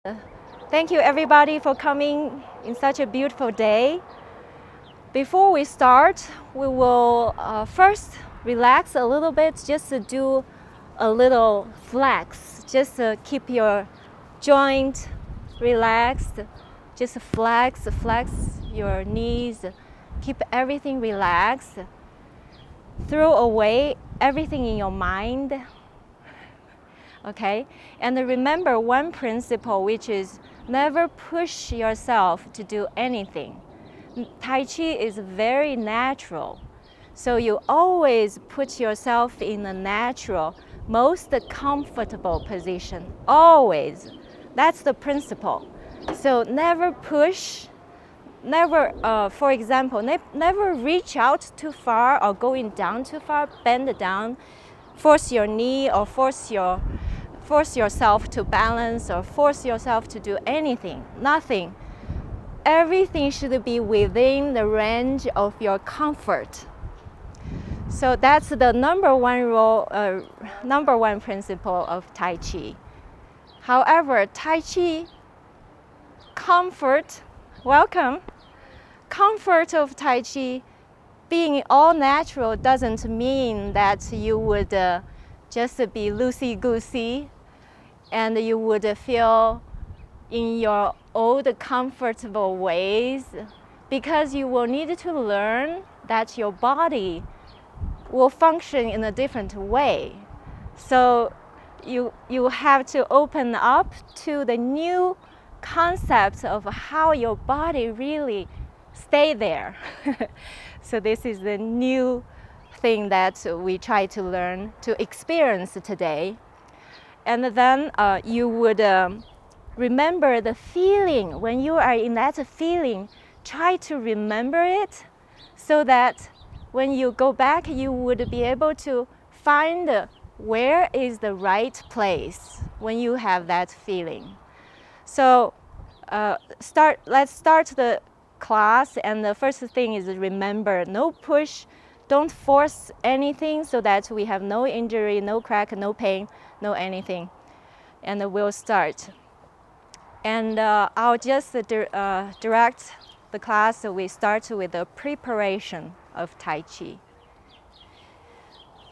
Thank you everybody for coming in such a beautiful day. Before we start, we will first relax a little bit, just to do a little flex, just to keep your joint relaxed, just flex your knees, keep everything relaxed. Throw away everything in your mind. Okay, and remember one principle, which is never push yourself to do anything. Tai Chi is very natural, so you always put yourself in a natural, most comfortable position, always. That's the principle. So never push, never, for example, never reach out too far or going down too far, bend down, force your knee or force yourself to balance or force yourself to do anything, nothing. Everything should be within the range of your comfort. So that's the number one principle of Tai Chi. However, Tai Chi comfort, welcome. Comfort of Tai Chi being all natural doesn't mean that you would just be loosey-goosey and you would feel in your old comfortable ways, because you will need to learn that your body will function in a different way. So you have to open up to the new concept of how your body really stay there. So this is the new thing that we try to learn, to experience today. And then you would remember the feeling. When you are in that feeling, try to remember it so that when you go back, you would be able to find where is the right place when you have that feeling. So let's start the class, and the first thing is remember, no push, don't force anything so that we have no injury, no crack, no pain, no anything. And we'll start. And I'll just direct the class. So we start with the preparation of Tai Chi.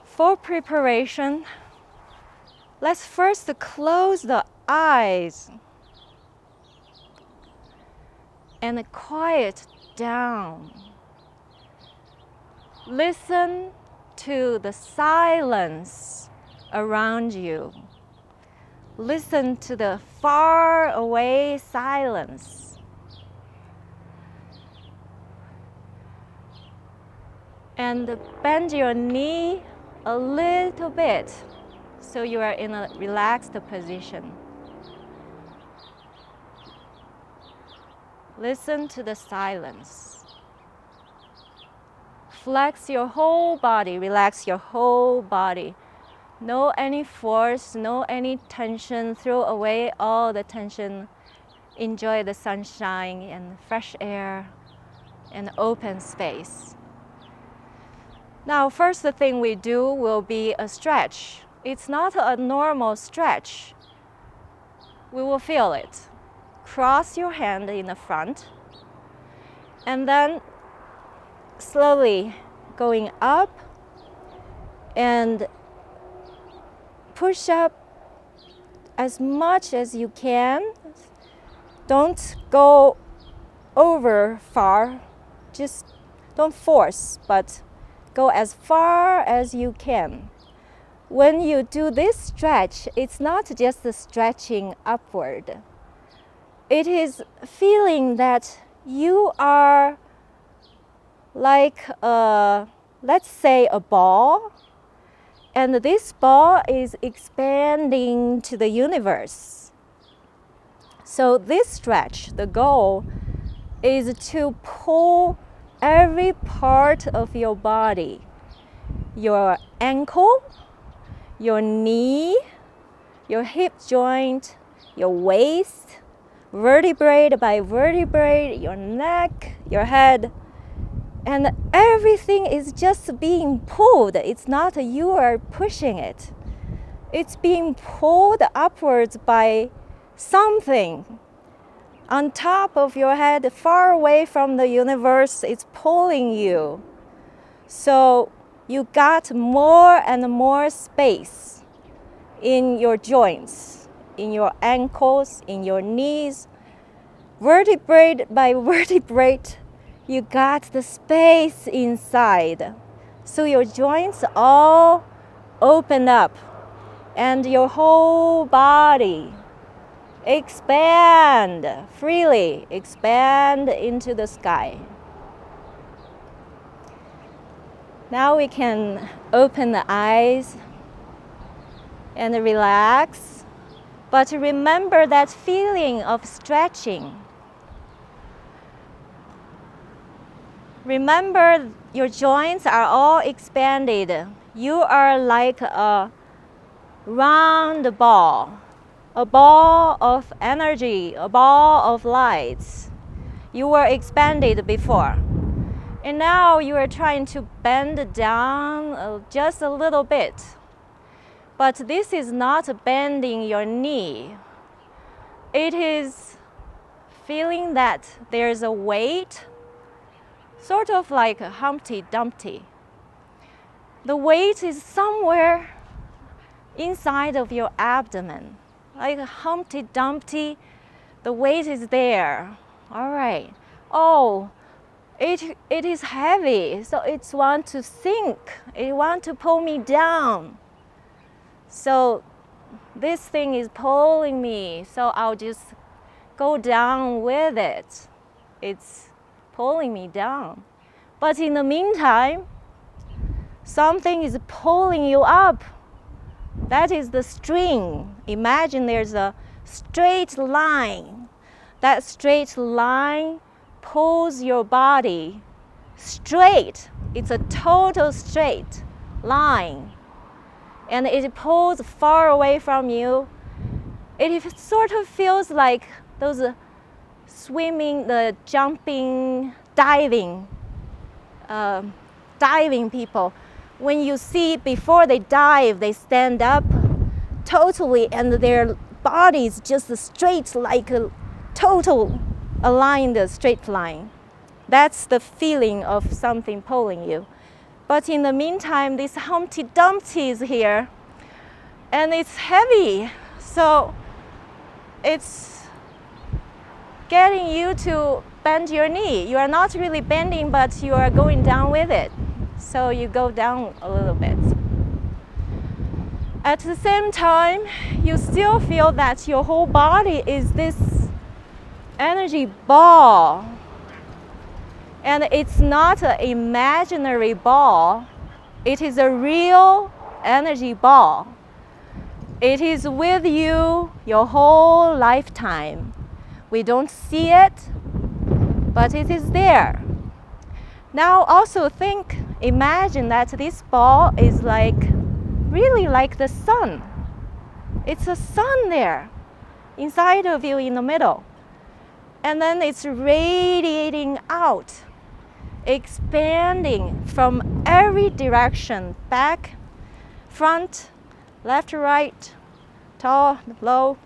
For preparation, let's first close the eyes and quiet down. Listen to the silence around you. Listen to the far away silence. And bend your knee a little bit so you are in a relaxed position. Listen to the silence. Flex your whole body, relax your whole body. No any force, no any tension. Throw away all the tension. Enjoy the sunshine and fresh air and open space. Now, first thing we do will be a stretch. It's not a normal stretch. We will feel it. Cross your hand in the front, and then slowly going up and push up as much as you can. Don't go over far, just don't force, but go as far as you can. When you do this stretch, it's not just the stretching upward. It is feeling that you are like, let's say, a ball, and this ball is expanding to the universe. So this stretch, the goal is to pull every part of your body, your ankle, your knee, your hip joint, your waist, vertebrae by vertebrae, your neck, your head, and everything is just being pulled. It's not you are pushing it. It's being pulled upwards by something on top of your head, far away from the universe, is pulling you. So you got more and more space in your joints, in your ankles, in your knees. Vertebrae by vertebrae, you got the space inside. So your joints all open up and your whole body expand freely, expand into the sky. Now we can open the eyes and relax, but remember that feeling of stretching. Remember your joints are all expanded. You are like a round ball, a ball of energy, a ball of lights. You were expanded before. And now you are trying to bend down just a little bit. But this is not bending your knee. It is feeling that there's a weight, sort of like a Humpty Dumpty. The weight is somewhere inside of your abdomen. Like a Humpty Dumpty, the weight is there. All right. Oh, it is heavy, so it wants to sink. It wants to pull me down. So this thing is pulling me, so I'll just go down with it. It's pulling me down. But in the meantime, something is pulling you up. That is the string. Imagine there's a straight line. That straight line pulls your body straight. It's a total straight line. And it pulls far away from you. It sort of feels like those swimming, the jumping, diving people. When you see before they dive, they stand up totally and their bodies just straight, like a total aligned straight line. That's the feeling of something pulling you. But in the meantime, this Humpty Dumpty is here and it's heavy. So it's getting you to bend your knee. You are not really bending, but you are going down with it. So you go down a little bit. At the same time, you still feel that your whole body is this energy ball. And it's not an imaginary ball. It is a real energy ball. It is with you your whole lifetime. We don't see it, but it is there. Now also imagine that this ball is really like the sun. It's a sun there, inside of you in the middle. And then it's radiating out, expanding from every direction, back, front, left, right, tall, low.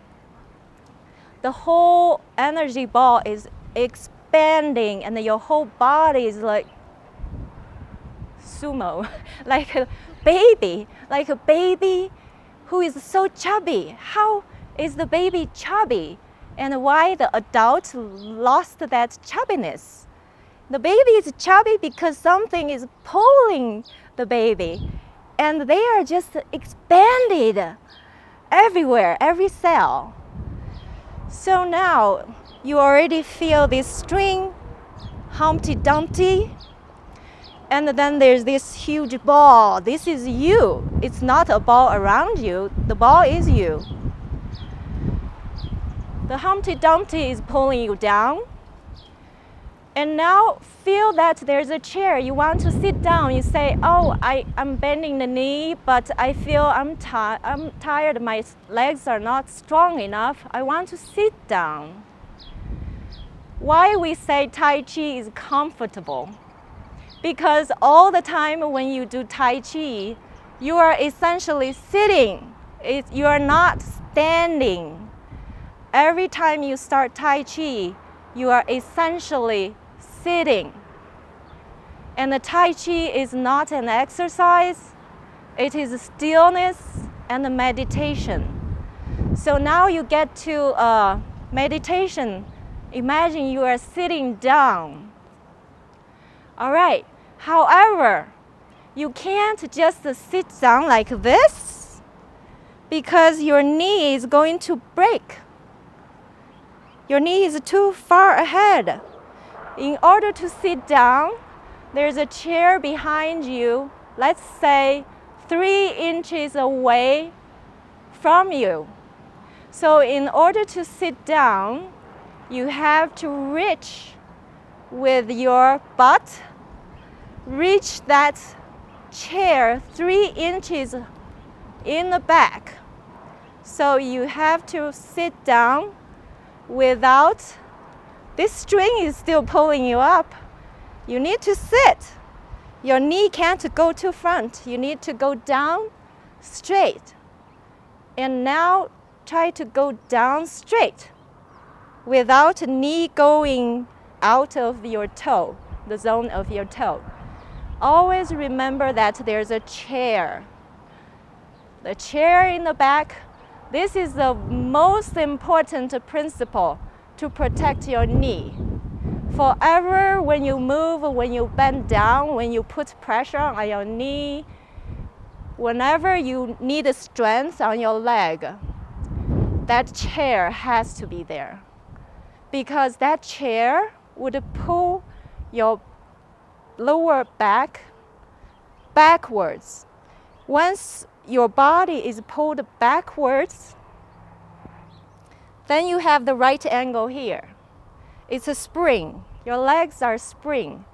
The whole energy ball is expanding and your whole body is like sumo, like a baby who is so chubby. How is the baby chubby? And why the adult lost that chubbiness? The baby is chubby because something is pulling the baby. And they are just expanded everywhere, every cell. So now you already feel this string, Humpty Dumpty. And then there's this huge ball. This is you. It's not a ball around you. The ball is you. The Humpty Dumpty is pulling you down. And now feel that there's a chair. You want to sit down. You say, oh, I'm bending the knee, but I feel I'm tired. My legs are not strong enough. I want to sit down. Why we say Tai Chi is comfortable? Because all the time when you do Tai Chi, you are essentially sitting. You are not standing. Every time you start Tai Chi, you are essentially sitting. And the Tai Chi is not an exercise, it is stillness and meditation. So now you get to meditation. Imagine you are sitting down. All right. However, you can't just sit down like this because your knee is going to break. Your knee is too far ahead. In order to sit down, there's a chair behind you, let's say 3 inches away from you. So in order to sit down, you have to reach with your butt, reach that chair 3 inches in the back. So you have to sit down without, this string is still pulling you up. You need to sit. Your knee can't go to front. You need to go down straight. And now try to go down straight without knee going out of your toe, the zone of your toe. Always remember that there's a chair. The chair in the back, this is the most important principle to protect your knee. Forever when you move, when you bend down, when you put pressure on your knee, whenever you need strength on your leg, that chair has to be there. Because that chair would pull your lower back backwards. Once your body is pulled backwards, then you have the right angle here. It's a spring. Your legs are spring.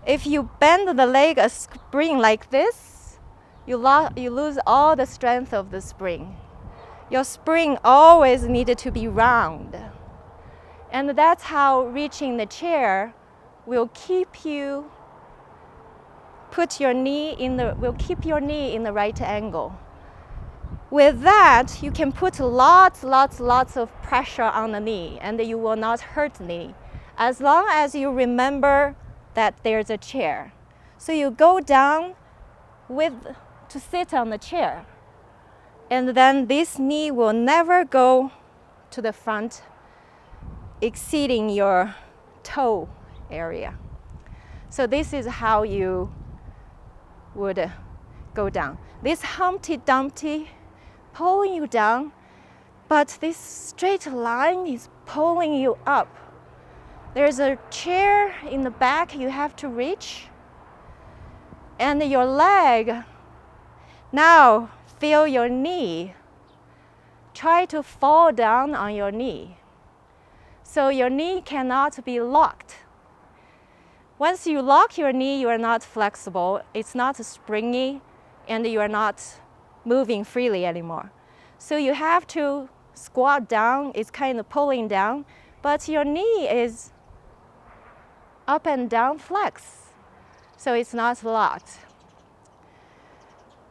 If you bend the leg a spring like this, you lose all the strength of the spring. Your spring always needed to be round. And that's how reaching the chair will keep you will keep your knee in the right angle. With that, you can put lots of pressure on the knee and you will not hurt the knee as long as you remember that there's a chair. So you go down to sit on the chair. And then this knee will never go to the front, exceeding your toe area. So this is how you would go down. This Humpty Dumpty pulling you down, but this straight line is pulling you up. There's a chair in the back you have to reach, and your leg. Now feel your knee. Try to fall down on your knee. So your knee cannot be locked. Once you lock your knee, you are not flexible, it's not springy, and you are not moving freely anymore. So you have to squat down, it's kind of pulling down, but your knee is up and down flex, so it's not locked.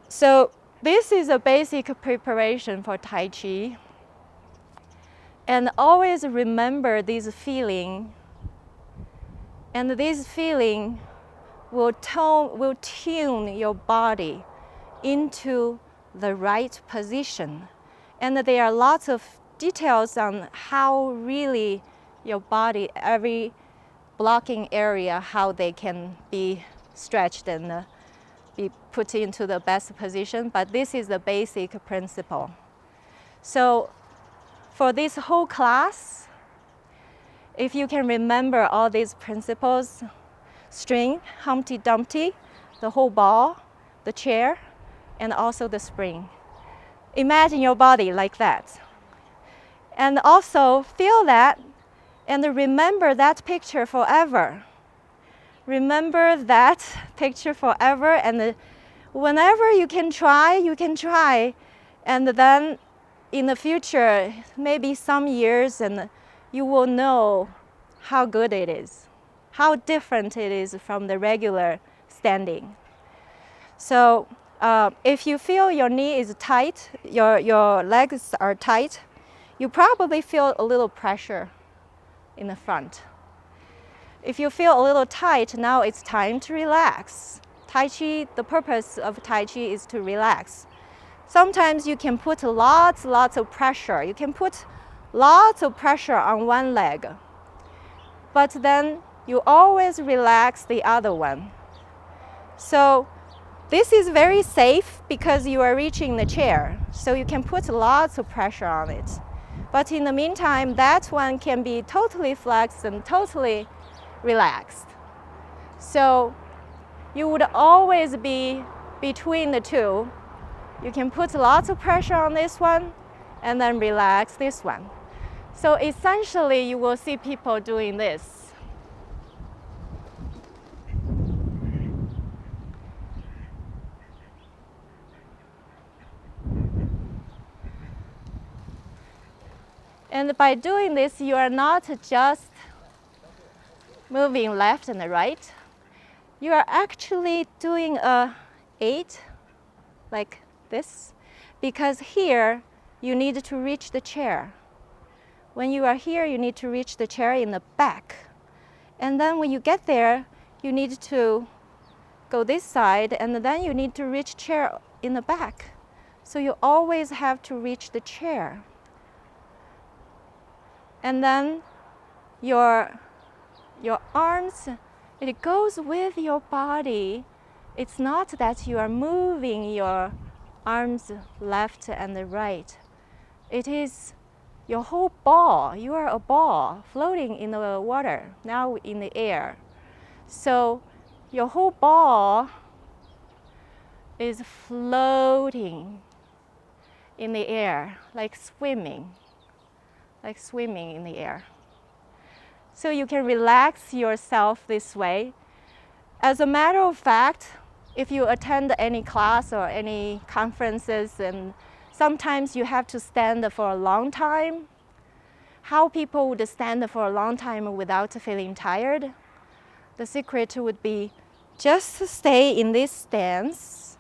So this is a basic preparation for Tai Chi. And always remember this feeling. And this feeling will tune your body into the right position. And there are lots of details on how really your body, every blocking area, how they can be stretched and be put into the best position. But this is the basic principle. So for this whole class, if you can remember all these principles, string, Humpty Dumpty, the whole ball, the chair, and also the spring. Imagine your body like that. And also feel that and remember that picture forever. Remember that picture forever, and whenever you can try. And then in the future, maybe some years, and you will know how good it is, how different it is from the regular standing. So if you feel your knee is tight, your legs are tight, you probably feel a little pressure in the front. If you feel a little tight, now it's time to relax. Tai Chi, the purpose of Tai Chi is to relax. Sometimes you can put lots of pressure. You can put lots of pressure on one leg, but then you always relax the other one. So this is very safe because you are reaching the chair, so you can put lots of pressure on it. But in the meantime, that one can be totally flexed and totally relaxed. So you would always be between the two. You can put lots of pressure on this one and then relax this one. So essentially, you will see people doing this. And by doing this, you are not just moving left and right. You are actually doing a 8 like this, because here you need to reach the chair. When you are here, you need to reach the chair in the back. And then when you get there, you need to go this side, and then you need to reach chair in the back. So you always have to reach the chair. And then your arms, it goes with your body. It's not that you are moving your arms left and right. It is your whole ball. You are a ball floating in the water, now in the air. So your whole ball is floating in the air, like swimming in the air. So you can relax yourself this way. As a matter of fact, if you attend any class or any conferences, and sometimes you have to stand for a long time, how people would stand for a long time without feeling tired? The secret would be just stay in this stance.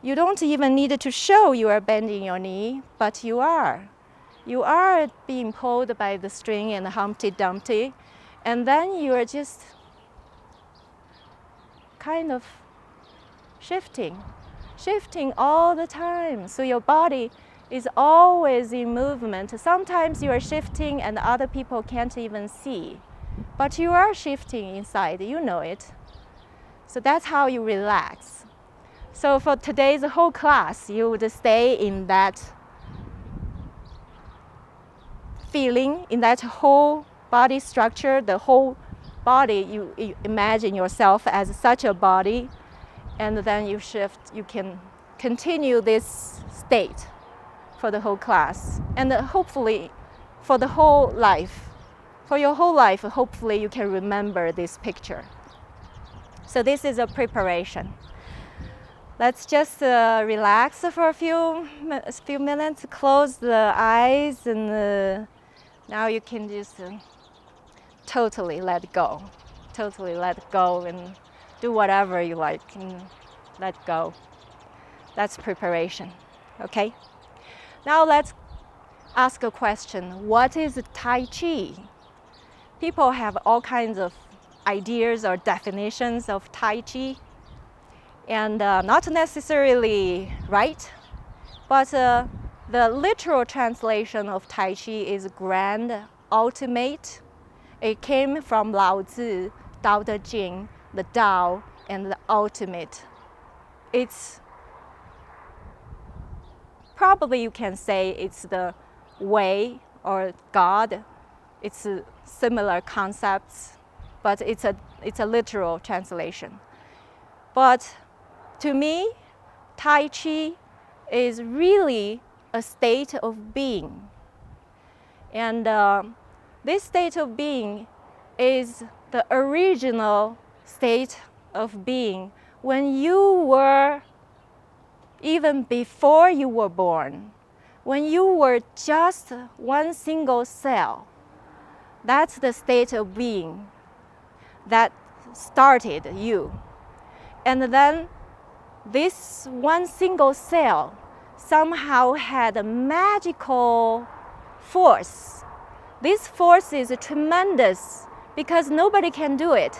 You don't even need to show you are bending your knee, but you are. You are being pulled by the string and Humpty Dumpty, and then you are just kind of shifting all the time. So your body is always in movement. Sometimes you are shifting and other people can't even see, but you are shifting inside, you know it. So that's how you relax. So for today's whole class, you would stay in that feeling, in that whole body structure, the whole body. You imagine yourself as such a body, and then you shift. You can continue this state for the whole class, and hopefully for the whole life. For your whole life, hopefully you can remember this picture. So this is a preparation. Let's just relax for a few minutes, close the eyes, and now you can just totally let go. Totally let go and do whatever you like and let go. That's preparation, okay? Now let's ask a question. What is Tai Chi? People have all kinds of ideas or definitions of Tai Chi, and not necessarily right, but the literal translation of Tai Chi is grand, ultimate. It came from Lao Tzu, Tao Te Ching, the Tao, and the ultimate. It's probably, you can say, it's the way or God. It's similar concepts, but it's a literal translation. But to me, Tai Chi is really a state of being. And this state of being is the original state of being when you were, even before you were born, when you were just one single cell. That's the state of being that started you. And then this one single cell somehow had a magical force. This force is tremendous because nobody can do it.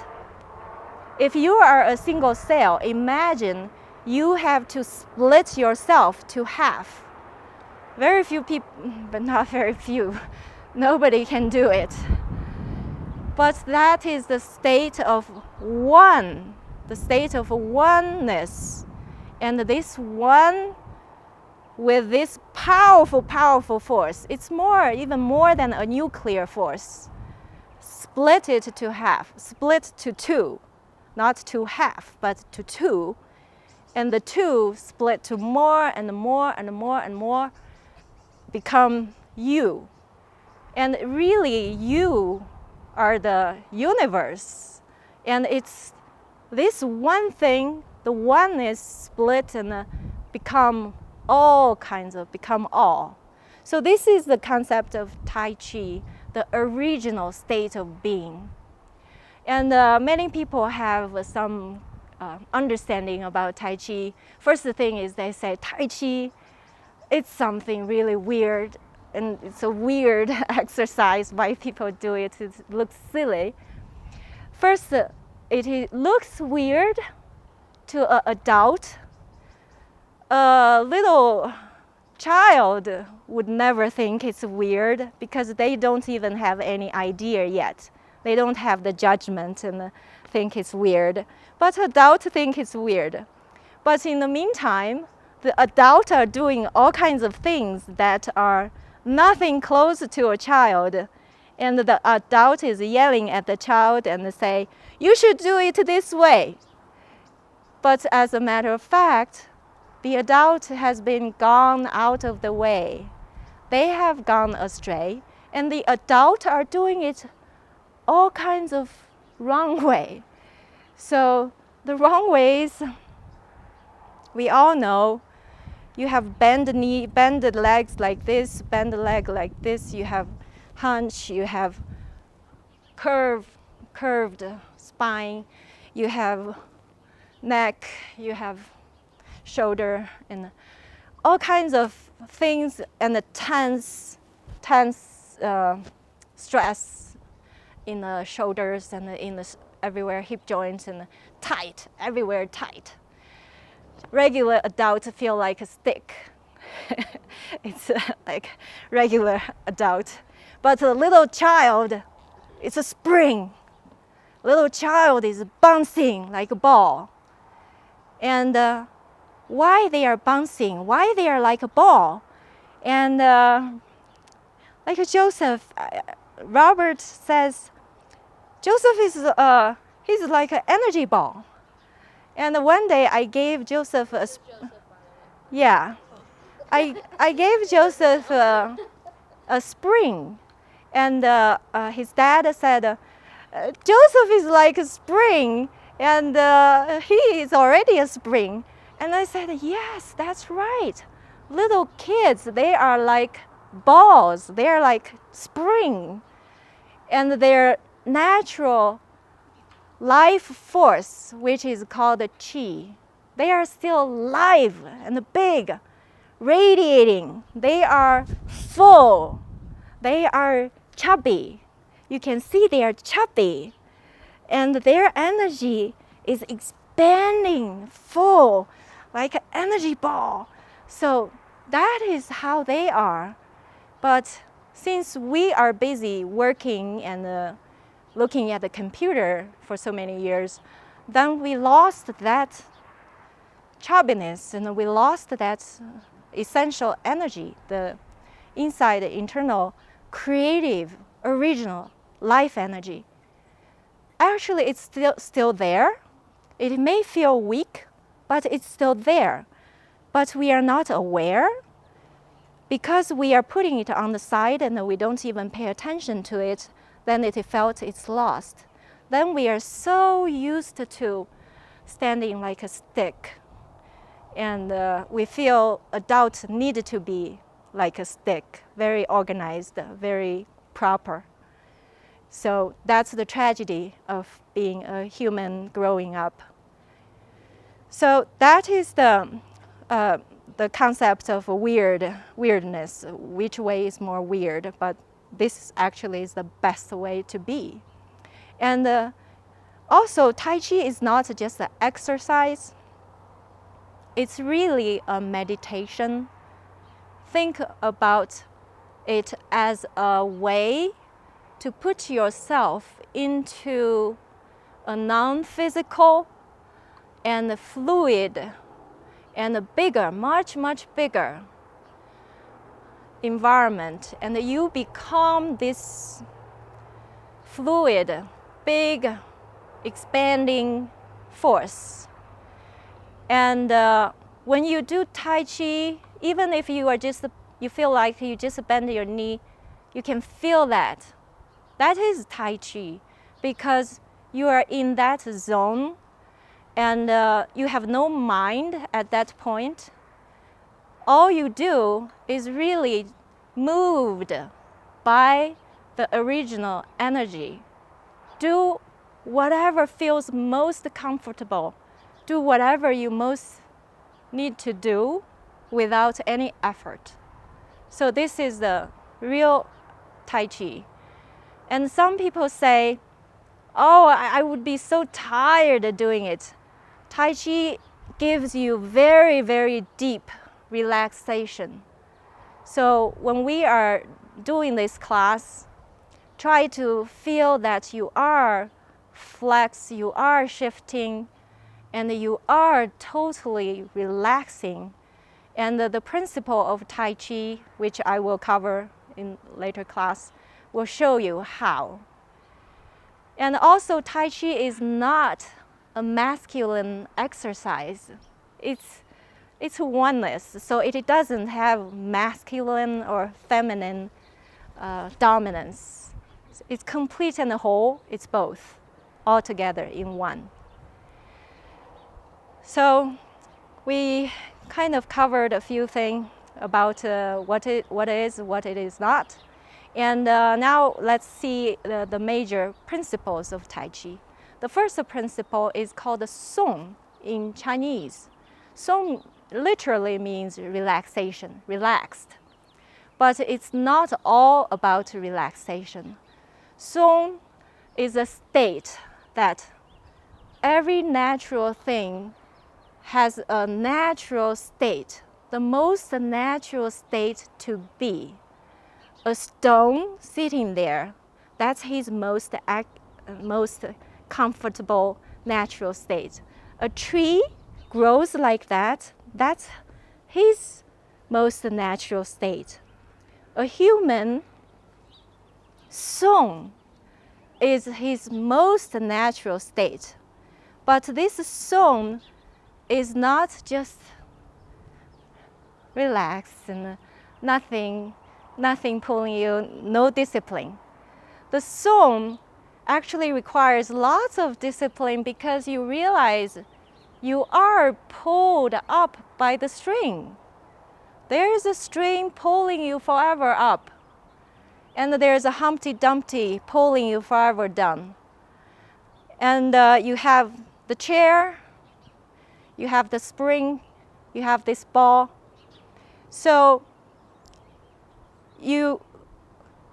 If you are a single cell, imagine you have to split yourself to half. Very few people, but not very few, nobody can do it. But that is the state of one, the state of oneness. And this one with this powerful, powerful force, it's more, even more than a nuclear force. Split it to half, split to two, not to half, but to two. And the two split to more and more and more and more, become you. And really, you are the universe. And it's this one thing, the one is split and become all kinds of, become all. So this is the concept of Tai Chi, the original state of being. And many people have some understanding about Tai Chi. First thing is they say Tai Chi, it's something really weird, and it's a weird exercise. Why people do it, it looks silly. First, it looks weird to an adult. A little child would never think it's weird because they don't even have any idea yet. They don't have the judgment and think it's weird. But adults think it's weird. But in the meantime, the adults are doing all kinds of things that are nothing close to a child. And the adult is yelling at the child and say, you should do it this way. But as a matter of fact, the adult has been gone out of the way. They have gone astray, and the adults are doing it all kinds of wrong way. So the wrong ways, we all know. You have bend the knee, bend the legs like this, bend the leg like this. You have hunch, you have curved spine, you have neck, you have shoulder, and all kinds of things, and the tense stress in the shoulders and in the everywhere, hip joints, and tight, everywhere tight. Regular adults feel like a stick. It's like regular adult. But a little child, it's a spring. Little child is bouncing like a ball. And why they are bouncing, why they are like a ball. And like Joseph, Robert says, Joseph is he's like an energy ball. And one day I gave Joseph a, yeah, I gave Joseph a spring, and his dad said, Joseph is like a spring, and he is already a spring. And I said, yes, that's right. Little kids, they are like balls, they are like spring, and their natural life force, which is called the chi. They are still live and big, radiating. They are full. They are chubby. You can see they are chubby. And their energy is expanding full, like an energy ball. So that is how they are. But since we are busy working and looking at the computer for so many years, then we lost that chubbiness and we lost that essential energy, the inside, internal, creative, original life energy. Actually, it's still there. It may feel weak, but it's still there. But we are not aware because we are putting it on the side and we don't even pay attention to it. Then it felt it's lost. Then we are so used to standing like a stick. And we feel adults need to be like a stick, very organized, very proper. So that's the tragedy of being a human growing up. So that is the the concept of weirdness, which way is more weird, but this actually is the best way to be. And also, Tai Chi is not just an exercise, it's really a meditation. Think about it as a way to put yourself into a non-physical and fluid and a bigger, much, much bigger environment, and you become this fluid, big, expanding force. And when you do Tai Chi, even if you feel like you just bend your knee, you can feel that. That is Tai Chi, because you are in that zone and you have no mind at that point. All you do is really moved by the original energy. Do whatever feels most comfortable. Do whatever you most need to do without any effort. So this is the real Tai Chi. And some people say, oh, I would be so tired doing it. Tai Chi gives you very, very deep relaxation. So when we are doing this class, try to feel that you are flex, you are shifting, and you are totally relaxing. And the principle of Tai Chi, which I will cover in later class, will show you how. And also, Tai Chi is not a masculine exercise. It's oneness, so it doesn't have masculine or feminine dominance. It's complete and whole. It's both, all together in one. So we kind of covered a few things about what it is not. And now let's see the major principles of Tai Chi. The first principle is called Song in Chinese. Song literally means relaxation, relaxed. But it's not all about relaxation. Song is a state that every natural thing has a natural state, the most natural state to be. A stone sitting there, that's his most comfortable natural state. A tree grows like that, that's his most natural state. A human song is his most natural state. But this song is not just relaxed and nothing pulling you, no discipline. The song actually requires lots of discipline because you realize you are pulled up by the string. There is a string pulling you forever up, and there's a Humpty Dumpty pulling you forever down. And you have the chair, you have the spring, you have this ball. So you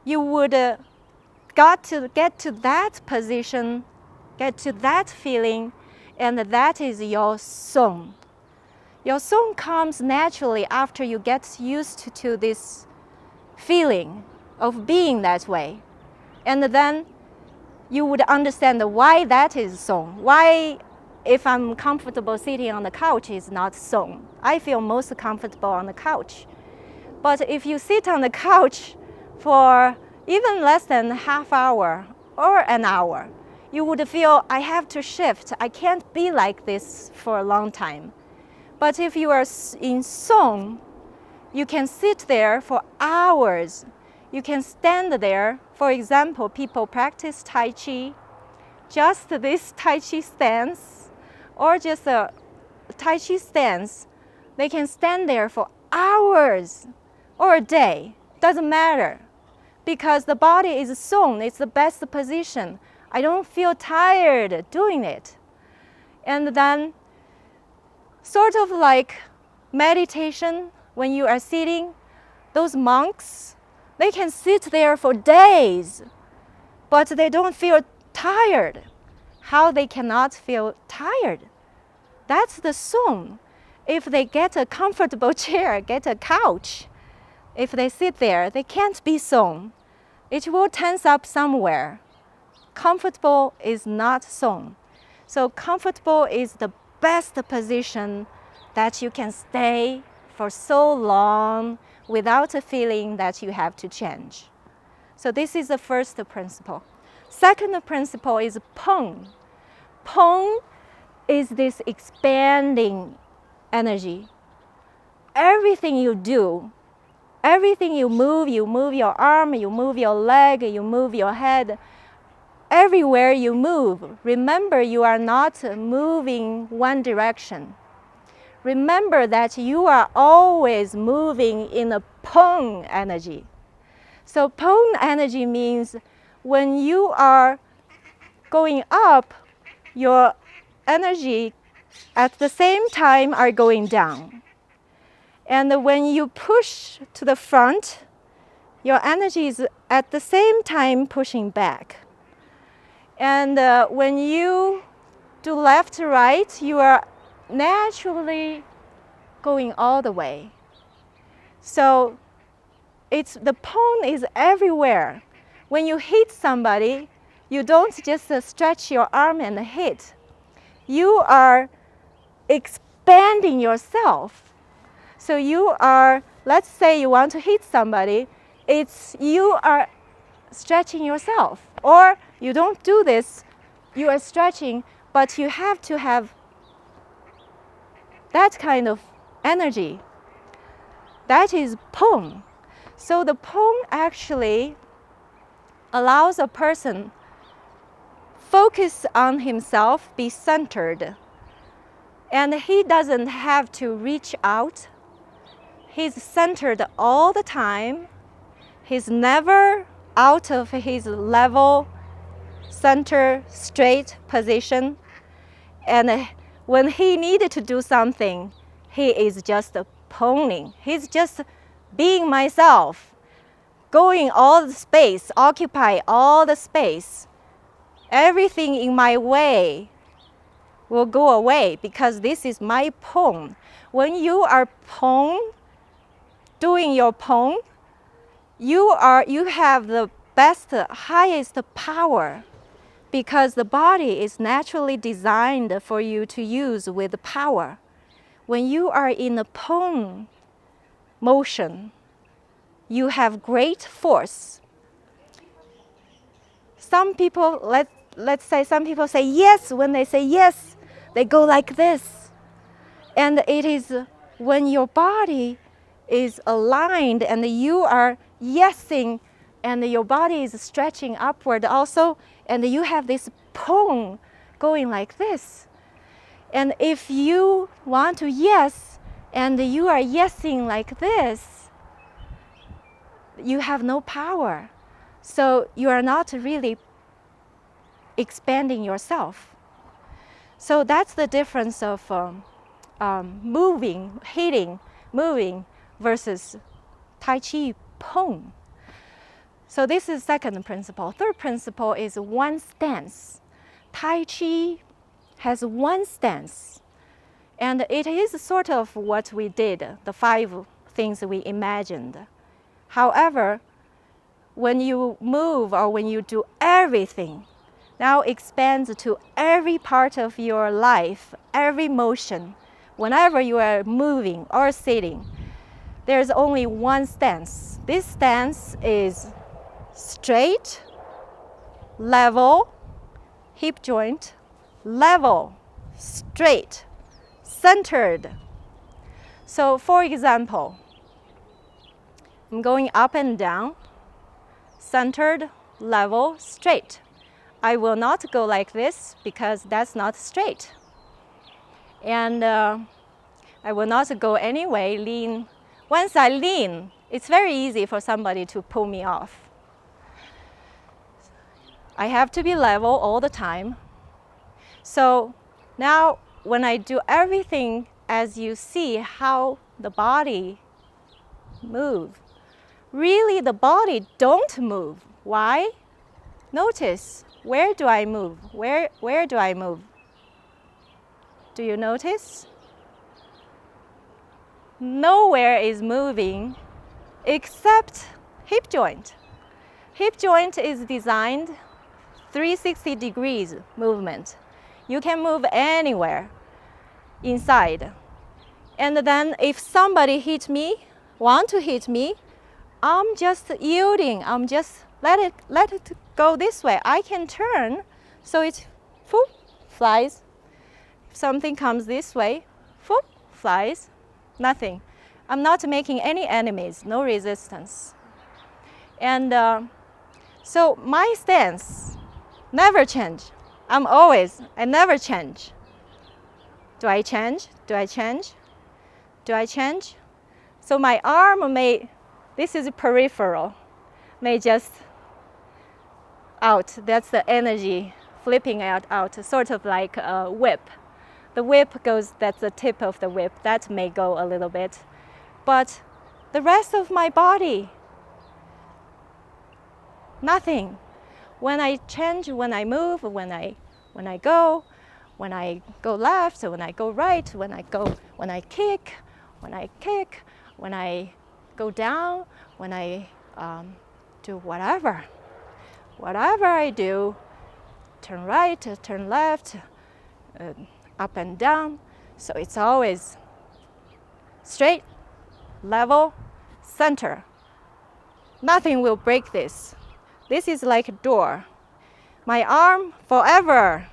would got to get to that position, get to that feeling, and that is your song. Your song comes naturally after you get used to this feeling of being that way. And then you would understand why that is song. Why, if I'm comfortable sitting on the couch, is not song. I feel most comfortable on the couch. But if you sit on the couch for even less than half hour or an hour, you would feel, I have to shift. I can't be like this for a long time. But if you are in song, you can sit there for hours. You can stand there. For example, people practice Tai Chi, just this Tai Chi stance, or just a Tai Chi stance. They can stand there for hours or a day, doesn't matter. Because the body is song, it's the best position. I don't feel tired doing it. And then sort of like meditation, when you are sitting, those monks, they can sit there for days, but they don't feel tired. How they cannot feel tired? That's the song. If they get a comfortable chair, get a couch, if they sit there, they can't be song. It will tense up somewhere. Comfortable is not song. So comfortable is the best position that you can stay for so long without a feeling that you have to change. So this is the first principle. Second principle is pong. Pong is this expanding energy. Everything you do, everything you move your arm, you move your leg, you move your head, everywhere you move, remember you are not moving one direction. Remember that you are always moving in a pong energy. So pong energy means when you are going up, your energy at the same time are going down. And when you push to the front, your energy is at the same time pushing back. And when you do left to right, you are naturally going all the way. So the pong is everywhere. When you hit somebody, you don't just stretch your arm and hit. You are expanding yourself. So you are, let's say you want to hit somebody, you are stretching yourself. Or you don't do this, you are stretching, but you have to have that kind of energy. That is pong. So the pong actually allows a person focus on himself, be centered. And he doesn't have to reach out. He's centered all the time. He's never out of his level, center, straight position. And when he needed to do something, he is just ponging. He's just being myself, going all the space, occupy all the space. Everything in my way will go away because this is my pong. When you are pong, doing your pong, you have the best, highest power because the body is naturally designed for you to use with power. When you are in a pong motion, you have great force. Some people, let's say some people say yes. When they say yes, they go like this. And it is when your body is aligned and you are yesing and your body is stretching upward also, and you have this pong going like this. And if you want to yes and you are yesing like this, you have no power. So you are not really expanding yourself. So that's the difference of moving, hitting, moving versus Tai Chi pong. So this is second principle. Third principle is one stance. Tai Chi has one stance. And it is sort of what we did, the 5 things we imagined. However, when you move or when you do everything, now expands to every part of your life, every motion. Whenever you are moving or sitting, there's only one stance. This stance is straight, level, hip joint, level, straight, centered. So for example, I'm going up and down, centered, level, straight. I will not go like this because that's not straight. And I will not go anyway, lean. Once I lean, it's very easy for somebody to pull me off. I have to be level all the time. So now when I do everything as you see how the body move. Really, the body don't move. Why? Notice, where do I move? Where do I move? Do you notice? Nowhere is moving except hip joint. Hip joint is designed 360 degrees movement. You can move anywhere inside. And then if somebody want to hit me, I'm just yielding. I'm just let it go this way. I can turn so it whoop, flies. If something comes this way, whoop, flies. Nothing. I'm not making any enemies, no resistance. And so my stance never change. I never change. Do I change? Do I change? Do I change? So my arm this is peripheral, may just out. That's the energy flipping out, sort of like a whip. The whip goes, that's the tip of the whip. That may go a little bit. But the rest of my body, nothing. When I change, when I move, when I go left, when I go right, when I kick, when I go down, when I do whatever I do, turn right, turn left, up and down. So it's always straight, level, center. Nothing will break this. This is like a door. My arm forever,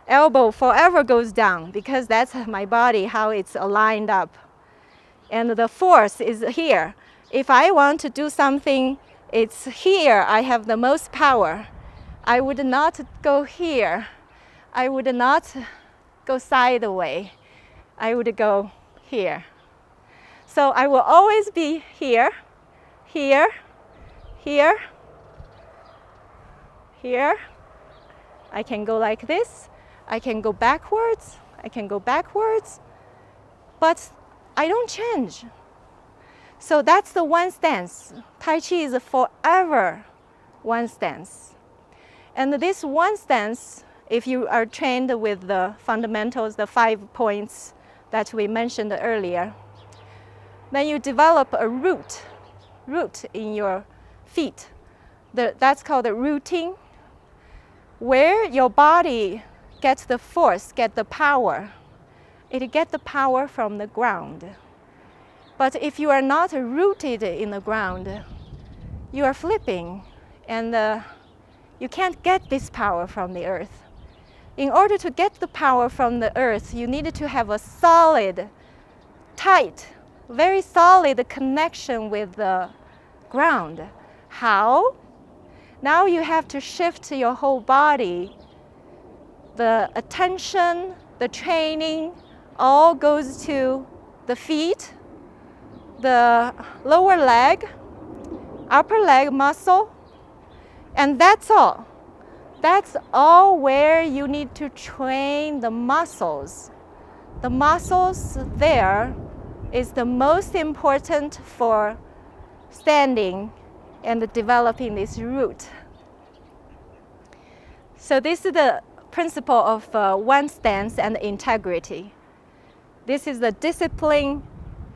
elbow forever goes down because that's my body, how it's aligned up. And the force is here. If I want to do something, it's here I have the most power. I would not go here. I would not go sideways. I would go here. So I will always be here, here, here, here. I can go like this. I can go backwards. But I don't change. So that's the one stance. Tai Chi is forever one stance. And this one stance, if you are trained with the fundamentals, the 5 points that we mentioned earlier, then you develop a root in your feet. That's called the rooting, where your body gets the force, get the power. It gets the power from the ground. But if you are not rooted in the ground, you are flipping, and you can't get this power from the earth. In order to get the power from the earth, you need to have a solid, tight, very solid connection with the ground. How? Now you have to shift your whole body. The attention, the training, all goes to the feet, the lower leg, upper leg muscle, and that's all. That's all where you need to train the muscles. The muscles there is the most important for standing and developing this root. So this is the principle of one stance and integrity. This is the discipline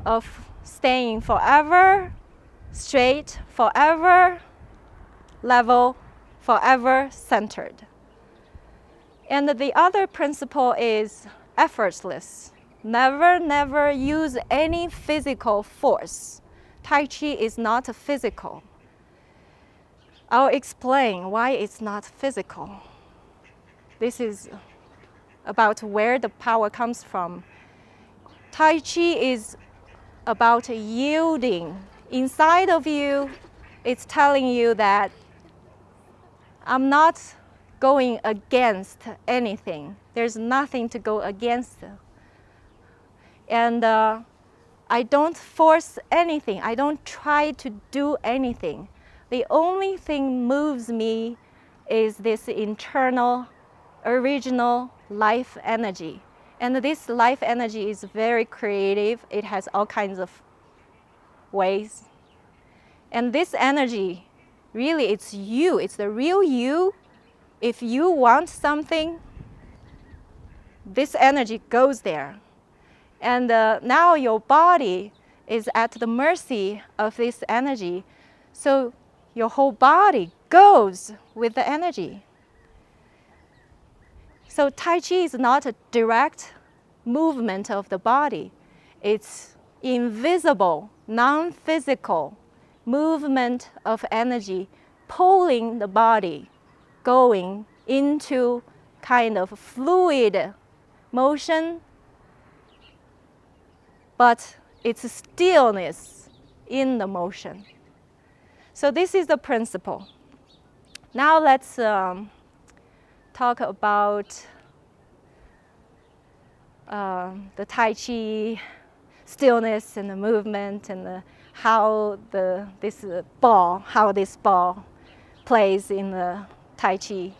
of staying forever straight, forever level, forever centered. And the other principle is effortless. Never use any physical force. Tai Chi is not physical. I'll explain why it's not physical. This is about where the power comes from. Tai Chi is about yielding. Inside of you, it's telling you that I'm not going against anything. There's nothing to go against. And I don't force anything. I don't try to do anything. The only thing moves me is this internal, original life energy. And this life energy is very creative. It has all kinds of ways. And this energy, really, it's you. It's the real you. If you want something, this energy goes there. And now your body is at the mercy of this energy. So your whole body goes with the energy. So Tai Chi is not a direct movement of the body. It's invisible, non-physical movement of energy pulling the body, going into kind of fluid motion, but it's stillness in the motion. So this is the principle. Now let's talk about the Tai Chi stillness and the movement and how this ball plays in the Tai Chi.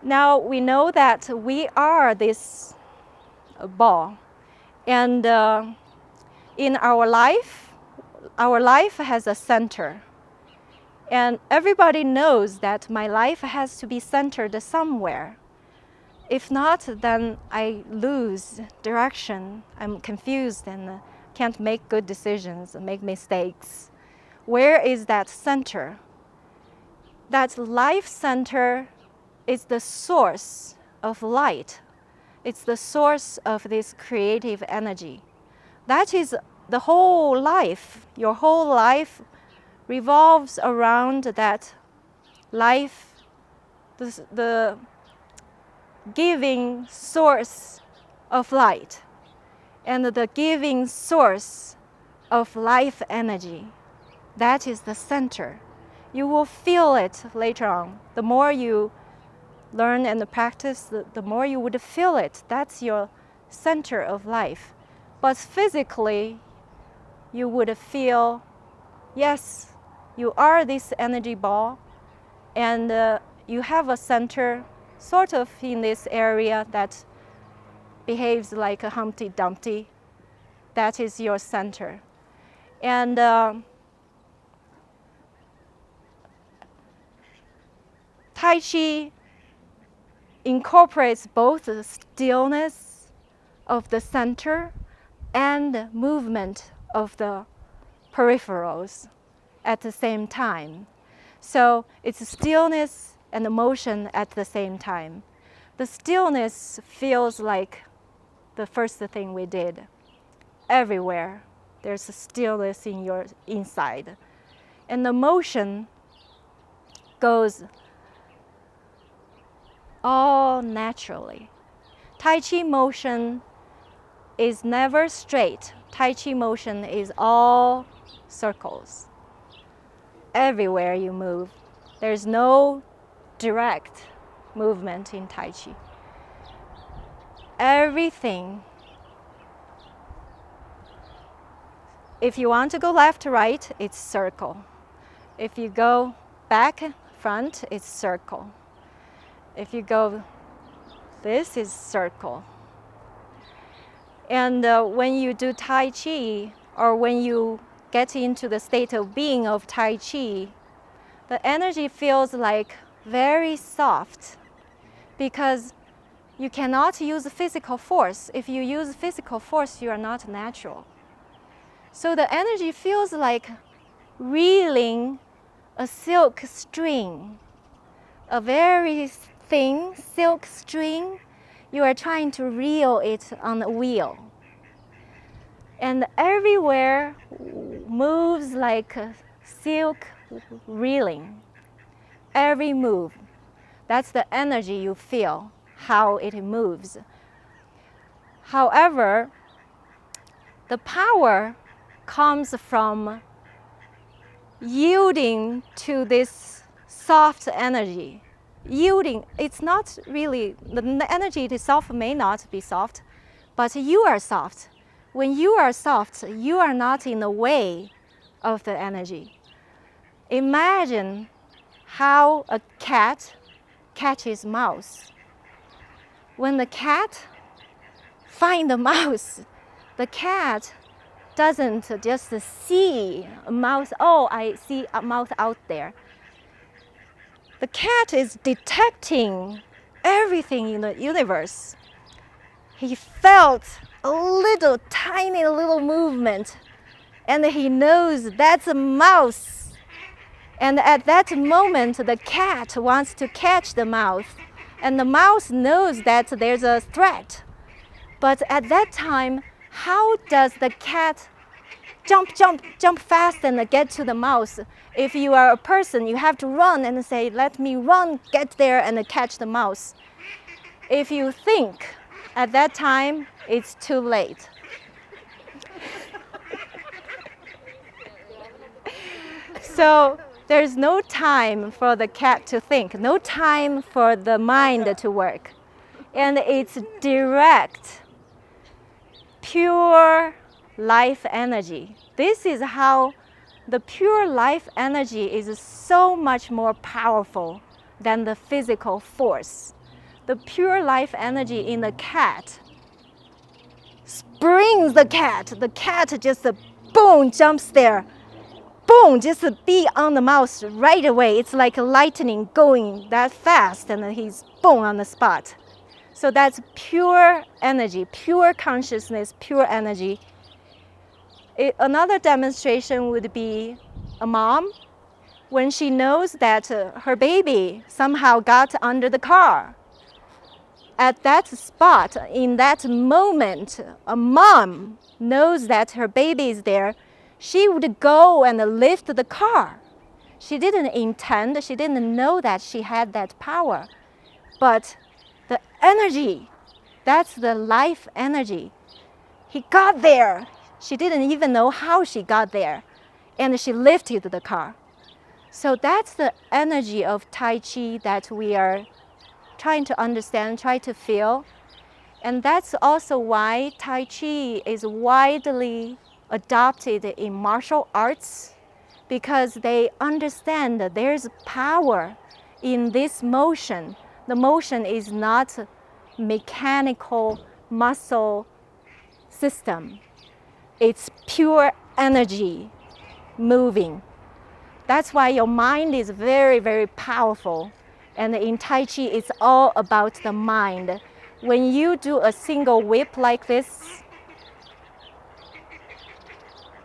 Now we know that we are this ball, and in our life has a center. And everybody knows that my life has to be centered somewhere. If not, then I lose direction. I'm confused and can't make good decisions and make mistakes. Where is that center? That life center is the source of light. It's the source of this creative energy. That is the whole life. Your whole life revolves around that life, the giving source of light and the giving source of life energy. That is the center. You will feel it later on. The more you learn and practice, the more you would feel it. That's your center of life. But physically, you would feel, yes, you are this energy ball, and you have a center sort of in this area that behaves like a Humpty Dumpty. That is your center. And Tai Chi incorporates both the stillness of the center and movement of the peripherals at the same time. So it's stillness and motion at the same time. The stillness feels like the first thing we did. Everywhere there's a stillness in your inside. And the motion goes all naturally. Tai Chi motion is never straight. Tai Chi motion is all circles. Everywhere you move, there's no direct movement in Tai Chi. Everything. If you want to go left, right, it's circle. If you go back, front, it's circle. If you go, this is circle. And when you do Tai Chi, or when you get into the state of being of Tai Chi, the energy feels like very soft, because you cannot use physical force. If you use physical force, you are not natural. So the energy feels like reeling a silk string, a very thin silk string. You are trying to reel it on a wheel. And everywhere moves like a silk reeling. Every move. That's the energy you feel, how it moves. However, the power comes from yielding to this soft energy. Yielding, it's not really, the energy itself may not be soft, but you are soft. When you are soft, you are not in the way of the energy. Imagine how a cat catches mouse. When the cat find the mouse. The cat doesn't just see a mouse. Oh, I see a mouse out there. The cat is detecting everything in the universe. He felt a little tiny little movement, and he knows that's a mouse. And at that moment, the cat wants to catch the mouse, and the mouse knows that there's a threat. But at that time, how does the cat jump fast and get to the mouse? If you are a person, you have to run and say, let me run, get there and catch the mouse. If you think at that time, it's too late. So there's no time for the cat to think, no time for the mind to work. And it's direct, pure life energy. This is how the pure life energy is so much more powerful than the physical force. The pure life energy in the cat springs the cat. The cat just boom, jumps there. Boom, just be on the mouse right away. It's like lightning going that fast, and he's boom on the spot. So that's pure energy, pure consciousness, pure energy. Another demonstration would be a mom when she knows that her baby somehow got under the car. At that spot, in that moment, a mom knows that her baby is there. She would go and lift the car. She didn't intend, she didn't know that she had that power. But the energy, that's the life energy. He got there. She didn't even know how she got there. And she lifted the car. So that's the energy of Tai Chi that we are trying to understand, try to feel. And that's also why Tai Chi is widely adopted in martial arts, because they understand that there's power in this motion. The motion is not mechanical muscle system. It's pure energy moving. That's why your mind is very, very powerful. And in Tai Chi, it's all about the mind. When you do a single whip like this,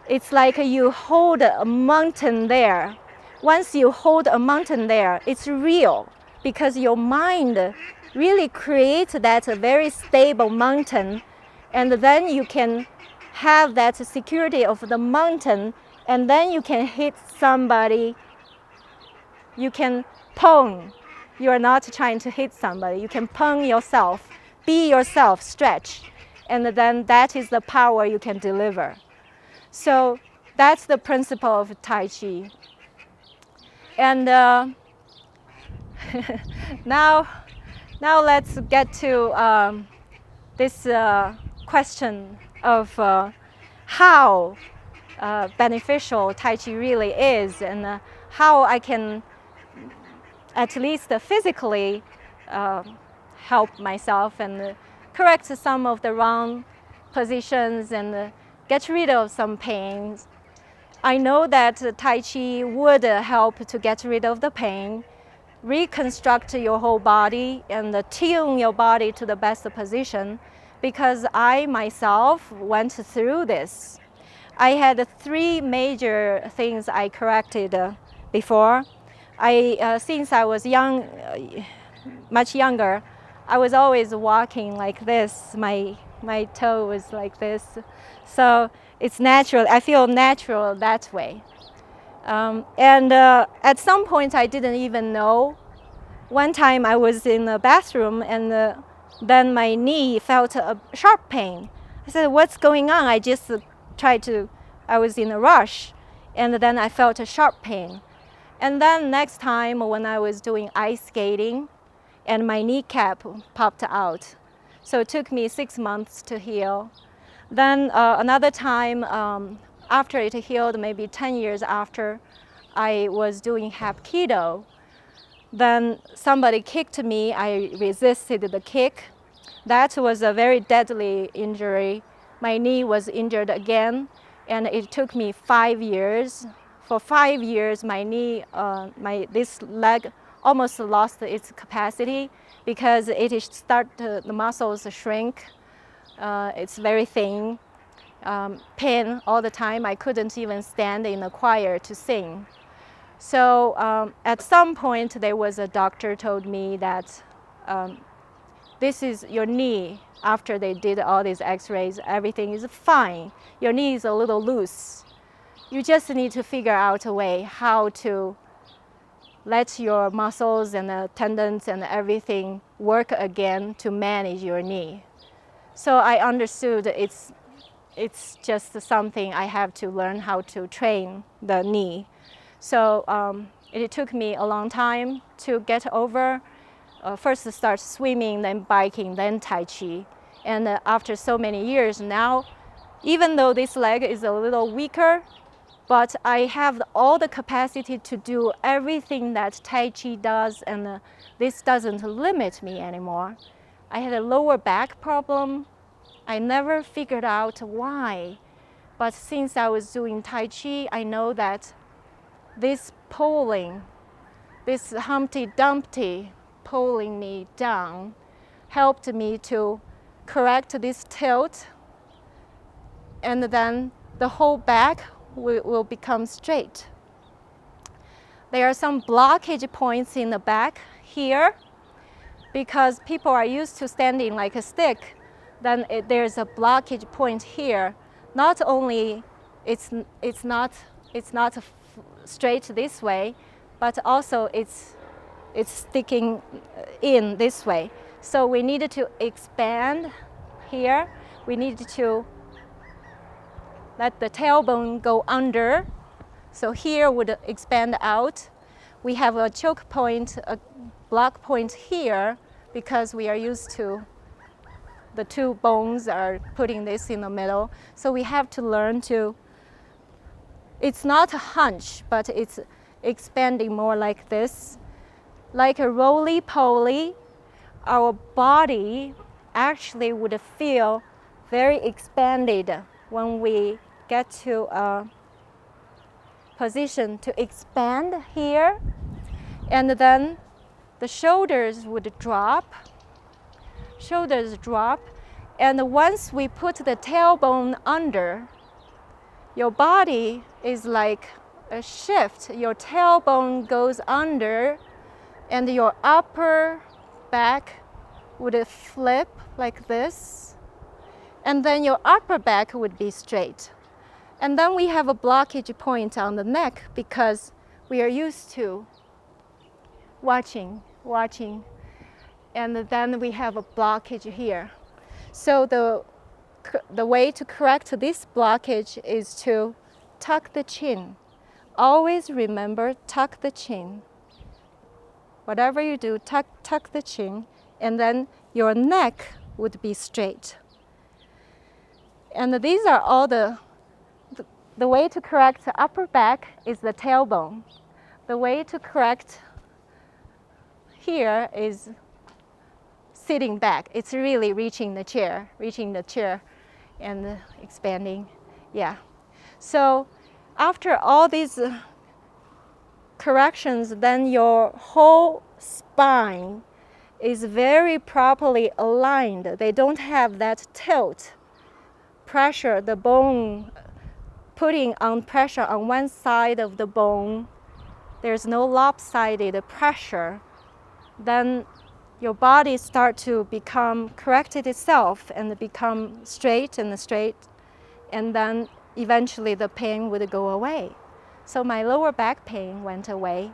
it's like you hold a mountain there. Once you hold a mountain there, it's real, because your mind really creates that very stable mountain, and then you can have that security of the mountain, and then you can hit somebody. You can pong. You are not trying to hit somebody. You can pong yourself, be yourself, stretch, and then that is the power you can deliver. So that's the principle of Tai Chi. And now let's get to this question of how beneficial Tai Chi really is, and how I can at least physically help myself and correct some of the wrong positions and get rid of some pains. I know that Tai Chi would help to get rid of the pain, reconstruct your whole body, and tune your body to the best position, because I myself went through this. I had 3 major things I corrected before. Since I was young, much younger, I was always walking like this. My toe was like this. So it's natural. I feel natural that way. At some point, I didn't even know. One time I was in the bathroom, and then my knee felt a sharp pain. I said, what's going on? I just I was in a rush, and then I felt a sharp pain. And then next time when I was doing ice skating, and my kneecap popped out. So it took me 6 months to heal. Then another time, after it healed, maybe 10 years after, I was doing Hapkido. Then somebody kicked me. I resisted the kick. That was a very deadly injury. My knee was injured again, and it took me 5 years. For 5 years, my knee, this leg almost lost its capacity because the muscles shrink. It's very thin. Pain all the time. I couldn't even stand in a choir to sing. So at some point, there was a doctor told me that this is your knee. After they did all these x-rays, everything is fine. Your knee is a little loose. You just need to figure out a way how to let your muscles and the tendons and everything work again to manage your knee. So I understood it's just something I have to learn how to train the knee. So it took me a long time to get over. First start swimming, then biking, then Tai Chi. And after so many years now, even though this leg is a little weaker, but I have all the capacity to do everything that Tai Chi does, and this doesn't limit me anymore. I had a lower back problem. I never figured out why. But since I was doing Tai Chi, I know that this pulling, this Humpty Dumpty pulling me down, helped me to correct this tilt, and then the whole back will become straight. There are some blockage points in the back here because people are used to standing like a stick. Then there's a blockage point here. Not only it's not straight this way, but also it's sticking in this way. So we needed to expand here. We needed to let the tailbone go under. So here would expand out. We have a choke point, a block point here because we are used to the two bones are putting this in the middle. So we have to learn to, it's not a hunch, but it's expanding more like this. Like a roly-poly, our body actually would feel very expanded when we get to a position to expand here. And then the shoulders would drop. And once we put the tailbone under, your body is like a shift. Your tailbone goes under, and your upper back would flip like this, and then your upper back would be straight. And then we have a blockage point on the neck because we are used to watching, and then we have a blockage here. So the way to correct this blockage is to tuck the chin. Always remember, tuck the chin. Whatever you do, tuck the chin, and then your neck would be straight. And these are all the way to correct the upper back is the tailbone. The way to correct here is sitting back. It's really reaching the chair and expanding. Yeah. So after all these corrections, then your whole spine is very properly aligned. They don't have that tilt, pressure, the bone, putting on pressure on one side of the bone. There's no lopsided pressure. Then your body starts to become corrected itself and become straight, and then eventually the pain would go away. So my lower back pain went away,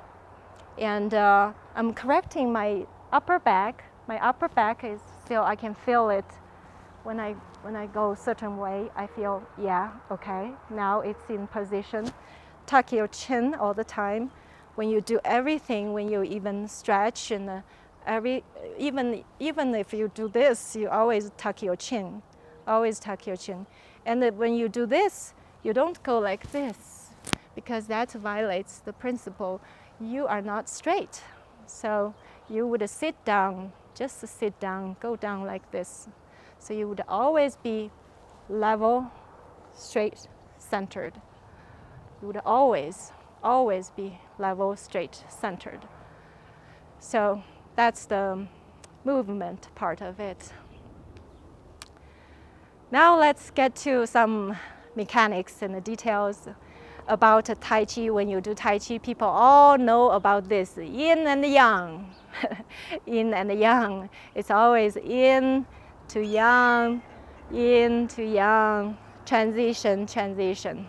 and I'm correcting my upper back. My upper back is still, I can feel it when I go a certain way. I feel, yeah, okay, now it's in position. Tuck your chin all the time. When you do everything, when you even stretch and even if you do this, you always tuck your chin. Always tuck your chin. And when you do this, you don't go like this, because that violates the principle. You are not straight. So you would sit down just sit down, go down like this. So you would always be level, straight, centered. You would always be level, straight, centered. So that's the movement part of it. Now let's get to some mechanics and the details about Tai Chi. When you do Tai Chi, people all know about this, yin and yang. Yin and yang. It's always yin to yang, transition, transition.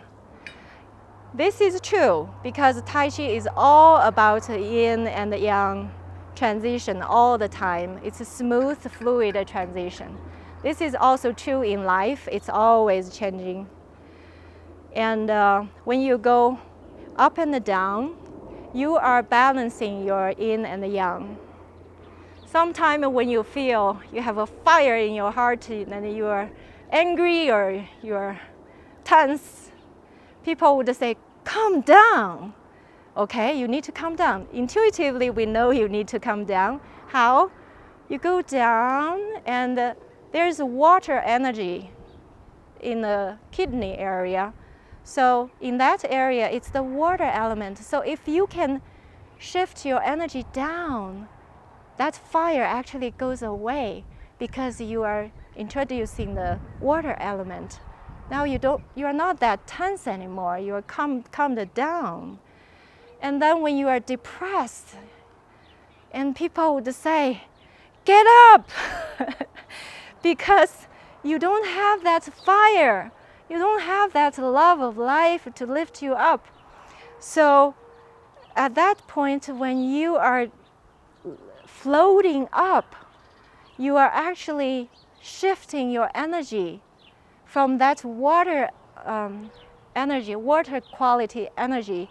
This is true because Tai Chi is all about yin and yang transition all the time. It's a smooth, fluid transition. This is also true in life. It's always changing. And when you go up and down, you are balancing your yin and yang. Sometimes when you feel you have a fire in your heart and you are angry or you are tense, people would say, calm down. Okay, you need to calm down. Intuitively, we know you need to calm down. How? You go down and there's water energy in the kidney area. So in that area, it's the water element. So if you can shift your energy down, that fire actually goes away because you are introducing the water element. Now you are not that tense anymore. You are calmed down. And then when you are depressed, and people would say, get up, because you don't have that fire. You don't have that love of life to lift you up. So at that point, when you are floating up, you are actually shifting your energy from that water energy, water quality energy,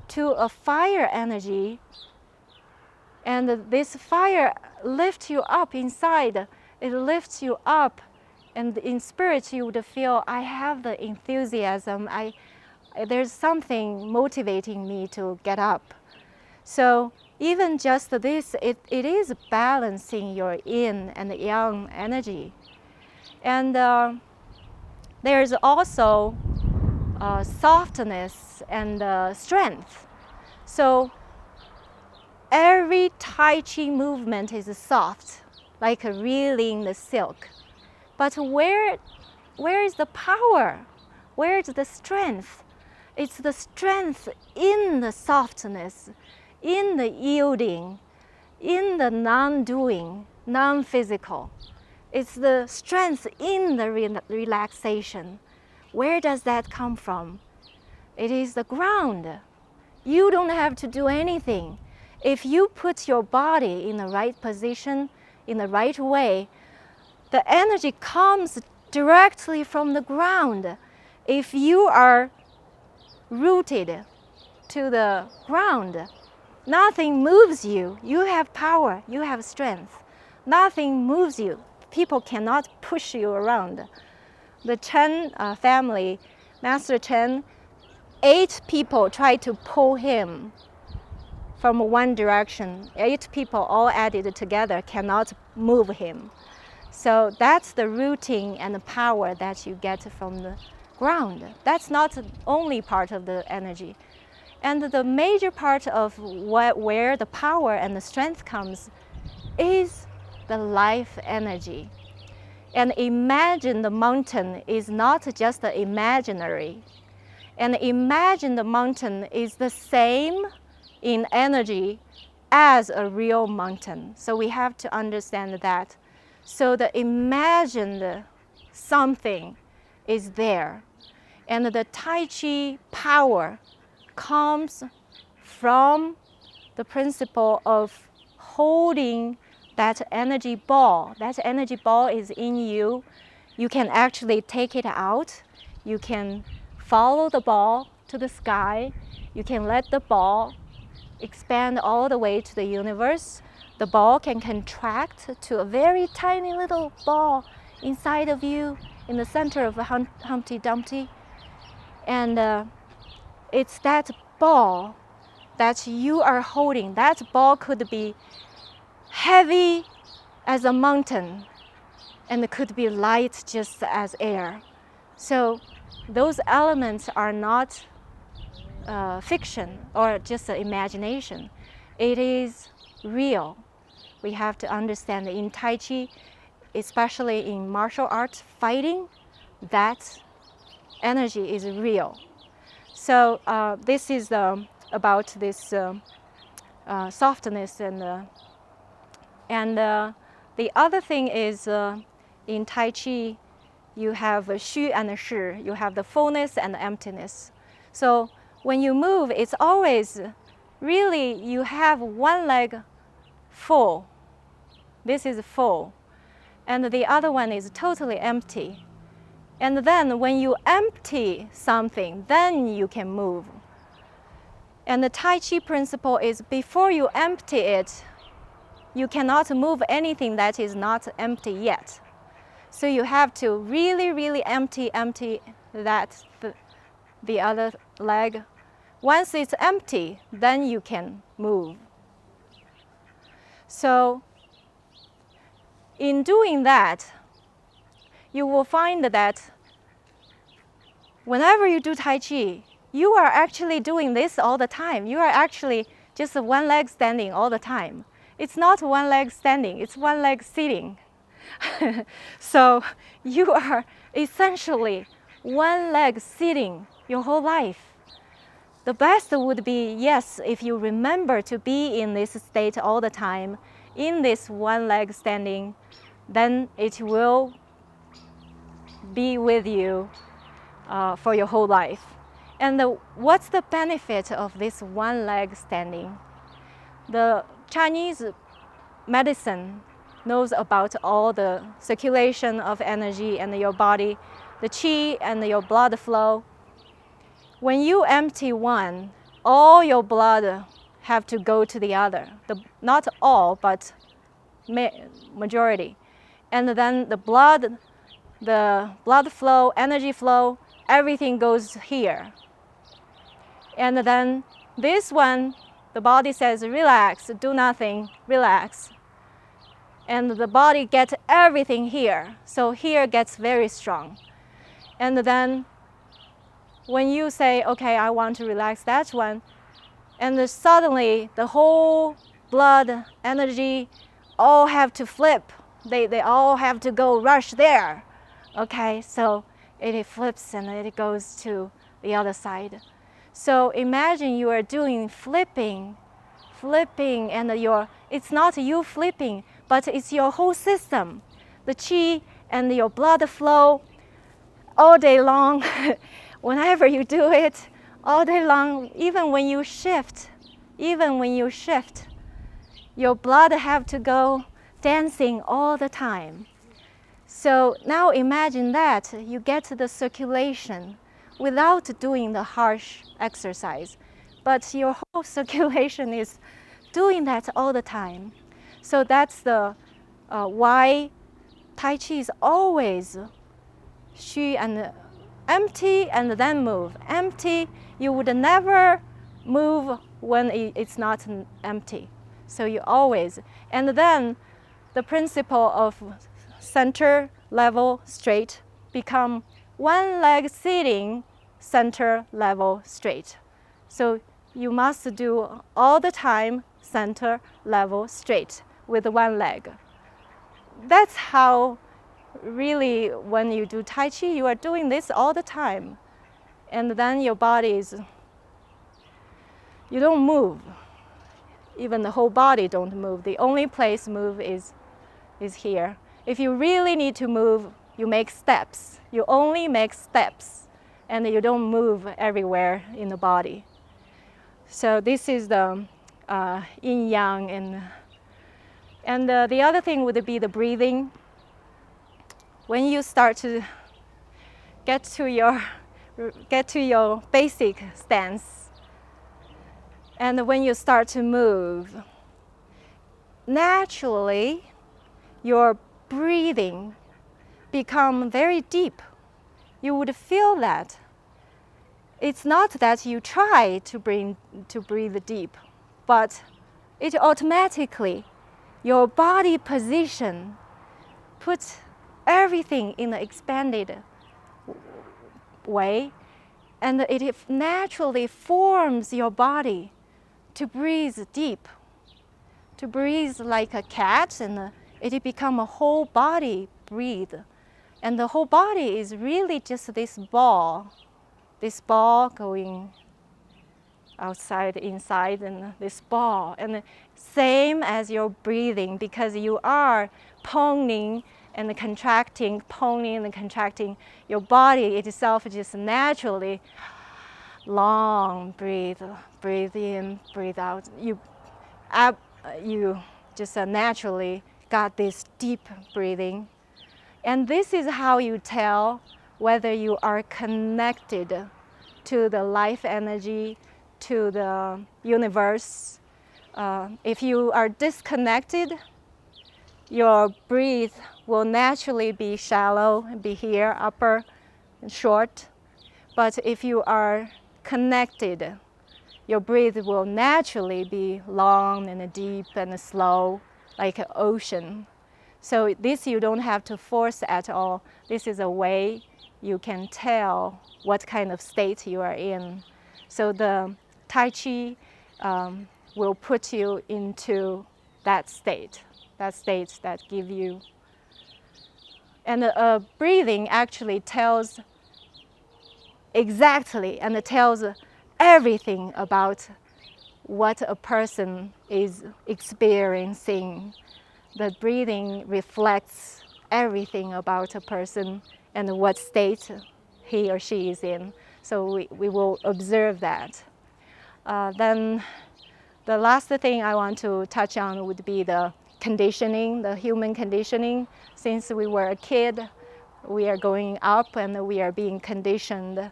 to a fire energy. And this fire lifts you up inside. It lifts you up. And in spirit, you would feel, I have the enthusiasm. There's something motivating me to get up. So even just this, it is balancing your yin and yang energy. And there's also softness and strength. So every Tai Chi movement is soft, like reeling the silk. But where is the power? Where is the strength? It's the strength in the softness, in the yielding, in the non-doing, non-physical. It's the strength in the relaxation. Where does that come from? It is the ground. You don't have to do anything. If you put your body in the right position, in the right way, the energy comes directly from the ground. If you are rooted to the ground, nothing moves you. You have power, you have strength. Nothing moves you. People cannot push you around. The Chen family, Master Chen, 8 people tried to pull him from one direction. 8 people all added together cannot move him. So that's the rooting and the power that you get from the ground. That's not the only part of the energy. And the major part of where the power and the strength comes is the life energy. And imagine the mountain is not just imaginary. And imagine the mountain is the same in energy as a real mountain. So we have to understand that. So the imagined something is there. And the Tai Chi power comes from the principle of holding that energy ball. That energy ball is in you. You can actually take it out. You can follow the ball to the sky. You can let the ball expand all the way to the universe. The ball can contract to a very tiny little ball inside of you in the center of Humpty Dumpty. And it's that ball that you are holding. That ball could be heavy as a mountain, and it could be light just as air. So those elements are not fiction or just imagination. It is real. We have to understand that in Tai Chi, especially in martial arts fighting, that energy is real. So this is about this softness, and the other thing is in Tai Chi, you have Xu and Shi. You have the fullness and the emptiness. So when you move, it's always really you have one leg full. This is full, and the other one is totally empty. And then when you empty something, then you can move. And the Tai Chi principle is before you empty it, you cannot move anything that is not empty yet. So you have to really, really empty that the other leg. Once it's empty, then you can move. So in doing that, you will find that whenever you do Tai Chi, you are actually doing this all the time. You are actually just one leg standing all the time. It's not one leg standing, it's one leg sitting. So you are essentially one leg sitting your whole life. The best would be, yes, if you remember to be in this state all the time, in this one leg standing, then it will be with you for your whole life. And what's the benefit of this one leg standing? The Chinese medicine knows about all the circulation of energy in your body, the qi and your blood flow. When you empty one, all your blood have to go to the other. Not all, but majority. And then the blood flow, energy flow, everything goes here. And then this one, the body says, relax, do nothing, relax. And the body gets everything here. So here gets very strong. And then when you say, okay, I want to relax that one, and suddenly the whole blood, energy, all have to flip. They all have to go rush there. Okay, so it flips and it goes to the other side. So imagine you are doing flipping, and it's not you flipping, but it's your whole system. The qi and your blood flow all day long. Whenever you do it, all day long, even when you shift, your blood have to go dancing all the time. So now imagine that you get the circulation without doing the harsh exercise, but your whole circulation is doing that all the time. So that's the why Tai Chi is always Xu and empty and then move. Empty, you would never move when it's not empty. So you always, and then the principle of center, level, straight become one leg sitting, center, level, straight. So you must do all the time center, level, straight with one leg. That's how really when you do Tai Chi, you are doing this all the time. And then your body is, you don't move. Even the whole body don't move. The only place move is here. If you really need to move, you make steps. You only make steps, and you don't move everywhere in the body. So this is the yin yang, and the other thing would be the breathing. When you start to get to your basic stance, and when you start to move, naturally your breathing become very deep. You would feel that. It's not that you try to breathe deep, but it automatically your body position, put everything in an expanded way, and it naturally forms your body to breathe deep, to breathe like a cat, and it become a whole body breathe. And the whole body is really just this ball going outside, inside, and this ball. And same as your breathing, because you are poning and contracting, poning and contracting. Your body itself just naturally long breathe in, breathe out. You just naturally got this deep breathing. And this is how you tell whether you are connected to the life energy, to the universe. If you are disconnected, your breath will naturally be shallow, be here, upper, and short. But if you are connected, your breath will naturally be long and deep and slow, like an ocean. So this you don't have to force at all. This is a way you can tell what kind of state you are in. So the Tai Chi will put you into that state that give you. And breathing actually tells exactly, and it tells everything about what a person is experiencing. The breathing reflects everything about a person and what state he or she is in. So we will observe that. Then the last thing I want to touch on would be the conditioning, the human conditioning. Since we were a kid, we are growing up and we are being conditioned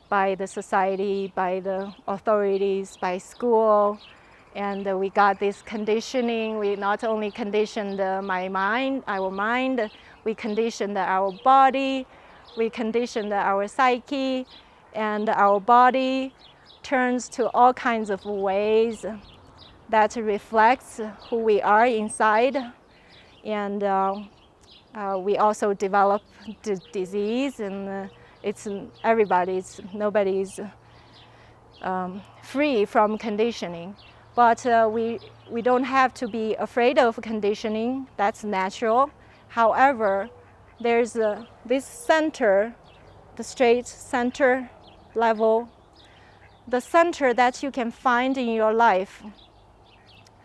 by the society, by the authorities, by school. And we got this conditioning. We not only conditioned our mind, we conditioned our body, we conditioned our psyche, and our body turns to all kinds of ways that reflects who we are inside. And we also develop disease, and nobody's free from conditioning. But we don't have to be afraid of conditioning. That's natural. However, there's this center, the straight center level, the center that you can find in your life.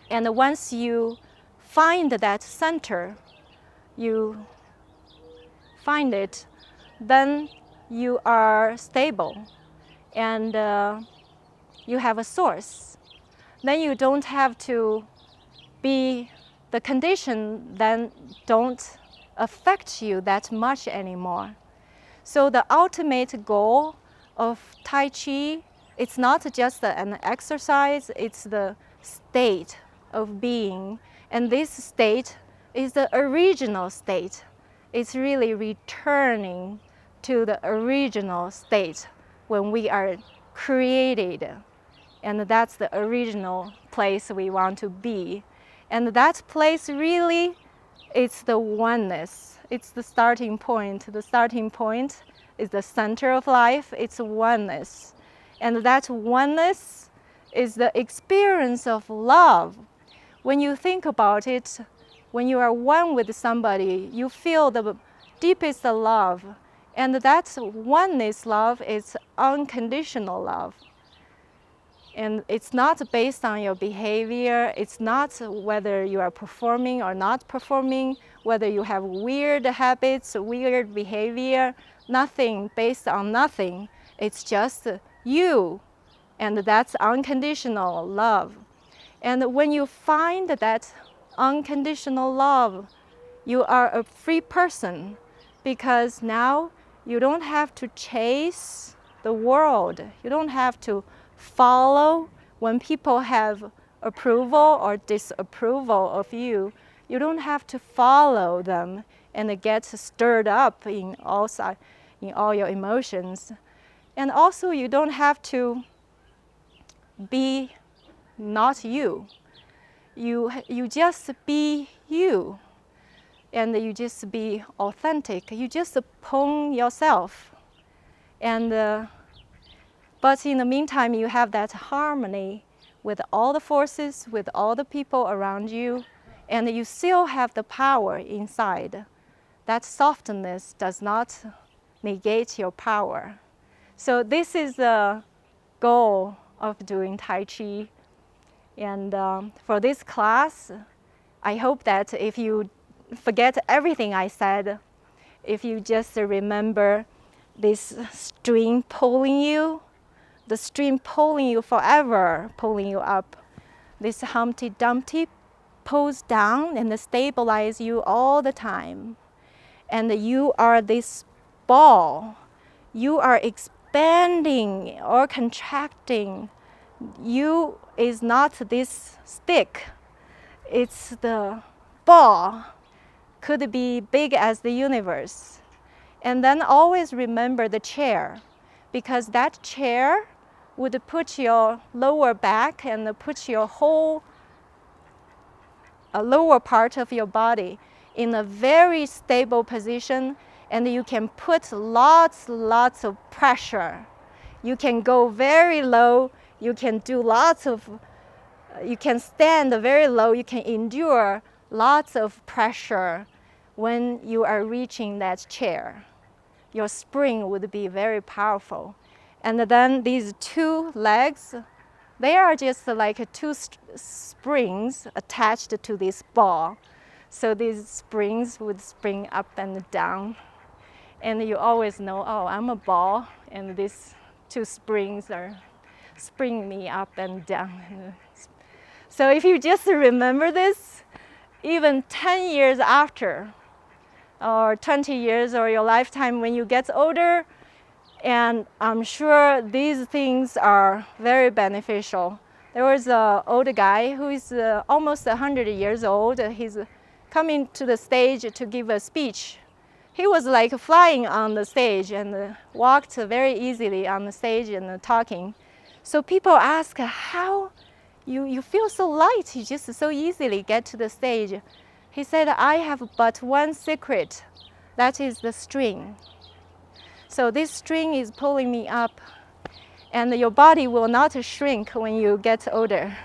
And once you find that center, you find it, then you are stable and you have a source. Then you don't have to be, the condition then don't affect you that much anymore. So the ultimate goal of Tai Chi, it's not just an exercise, it's the state of being. And this state is the original state. It's really returning to the original state when we are created. And that's the original place we want to be. And that place really, it's the oneness. It's the starting point. The starting point is the center of life. It's oneness. And that oneness is the experience of love. When you think about it, when you are one with somebody, you feel the deepest love. And that oneness love is unconditional love. And it's not based on your behavior. It's not whether you are performing or not performing, whether you have weird habits, weird behavior, nothing based on nothing. It's just you. And that's unconditional love. And when you find that unconditional love, you are a free person, because now you don't have to chase the world. You don't have to follow when people have approval or disapproval of you. You don't have to follow them and get stirred up in all your emotions. And also you don't have to be not you. you just be you, and you just be authentic. You just own yourself, and but in the meantime, you have that harmony with all the forces, with all the people around you, and you still have the power inside. That softness does not negate your power. So this is the goal of doing Tai Chi. And for this class, I hope that if you forget everything I said, if you just remember this string pulling you, the string pulling you forever, pulling you up, this Humpty Dumpty pulls down and stabilize you all the time. And you are this ball. You are expanding or contracting. You is not this stick. It's the ball. Could be big as the universe. And then always remember the chair, because that chair would put your lower back and put your whole lower part of your body in a very stable position, and you can put lots of pressure. You can go very low, you can do you can stand very low, you can endure lots of pressure when you are reaching that chair. Your spring would be very powerful. And then these two legs, they are just like two springs attached to this ball. So these springs would spring up and down. And you always know, oh, I'm a ball, and these two springs are springing me up and down. So if you just remember this, even 10 years after, or 20 years, or your lifetime when you get older, and I'm sure these things are very beneficial. There was an old guy who is almost 100 years old. He's coming to the stage to give a speech. He was like flying on the stage and walked very easily on the stage and talking. So people ask, how you feel so light, you just so easily get to the stage. He said, I have but one secret, that is the string. So this string is pulling me up, and your body will not shrink when you get older.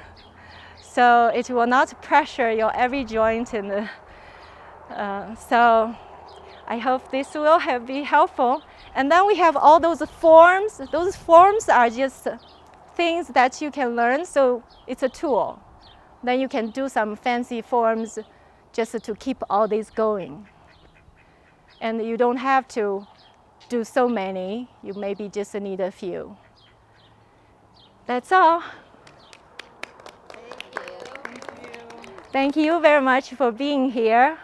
So it will not pressure your every joint. And so I hope this will be helpful. And then we have all those forms. Those forms are just things that you can learn, so it's a tool. Then you can do some fancy forms just to keep all this going. And you don't have to do so many. You maybe just need a few. That's all. Thank you very much for being here.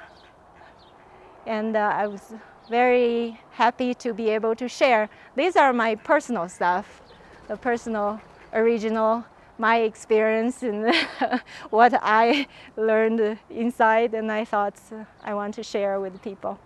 And I was very happy to be able to share. These are my personal stuff, the personal, original, my experience and what I learned inside, and I thought I want to share with people.